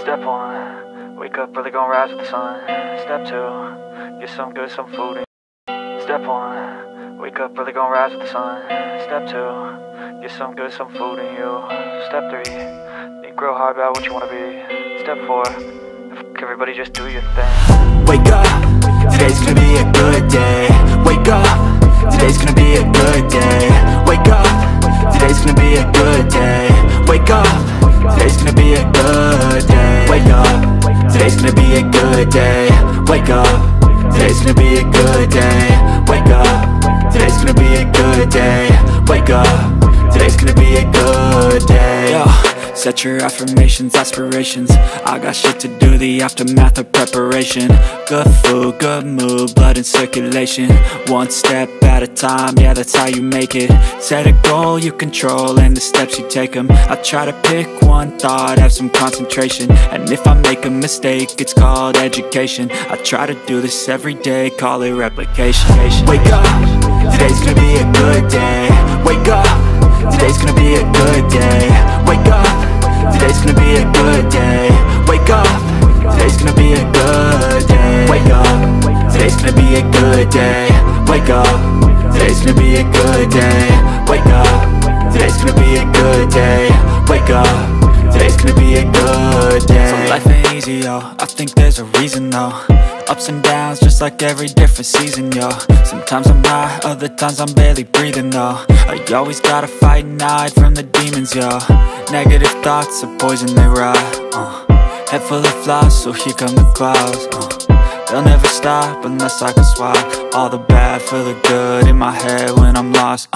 Step 1, wake up early, gon' rise with the sun. Step 2, get some good, some food in. Step 1, wake up early, gon' rise with the sun. Step 2, get some good, some food in you. Step 3, think real hard about what you wanna be. Step 4, everybody just do your thing. Wake up, today's gonna be a good day. Wake up, today's gonna be a good day. Wake up, today's gonna be a good day. Wake up, today's gonna be a good day. Wake up, today's gonna be a good day. Wake up, today's gonna be a good day. Wake up, today's gonna be a good day. Wake up, today's gonna be a good day. Yo, set your affirmations, aspirations. I got shit to do, the aftermath of preparation. Good food, good mood, blood in circulation. One step at a time, yeah, that's how you make it. Set a goal you control and the steps you take them. I try to pick one thought, have some concentration. And if I make a mistake, it's called education. I try to do this every day, call it replication. Wake up, today's gonna be a good day. Wake up, today's gonna be a good day. Wake up, today's gonna be a good day. Wake up, today's gonna be a good day. Wake up, today's gonna be a good day. Wake up, today's gonna be a good day. Wake up, today's gonna be a good day. Wake up, today's gonna be a good day. So life ain't easy, yo, I think there's a reason though. Ups and downs, just like every different season, yo. Sometimes I'm high, other times I'm barely breathing, though. I always gotta fight and hide from the demons, yo. Negative thoughts are poison, they rot. Head full of flies, so here come the clouds. They'll never stop unless I can swap all the bad for the good in my head when I'm lost.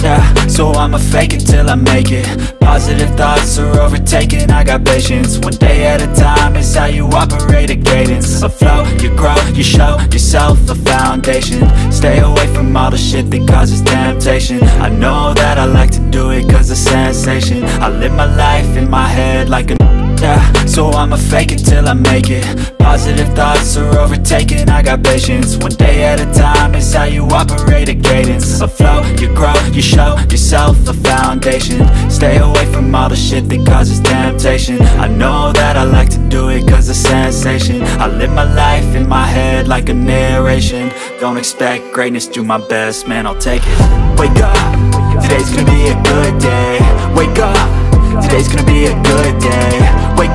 Yeah, so I'ma fake it till I make it. Positive thoughts are overtaken, I got patience. One day at a time is how you operate a cadence. A flow, you grow, you show yourself a foundation. Stay away from all the shit that causes temptation. I know that I like to do it cause of sensation. I live my life in my head like a yeah, so I'ma fake it till I make it. Positive thoughts are overtaken, I got patience. One day at a time is how you operate a cadence. A flow, you grow, you show yourself a foundation. Stay away from all the shit that causes temptation. I know that I like to do it cause of sensation. I live my life in my head like a narration. Don't expect greatness, do my best, man, I'll take it. Wake up, today's gonna be a good day. Wake up, today's gonna be a good day. Wake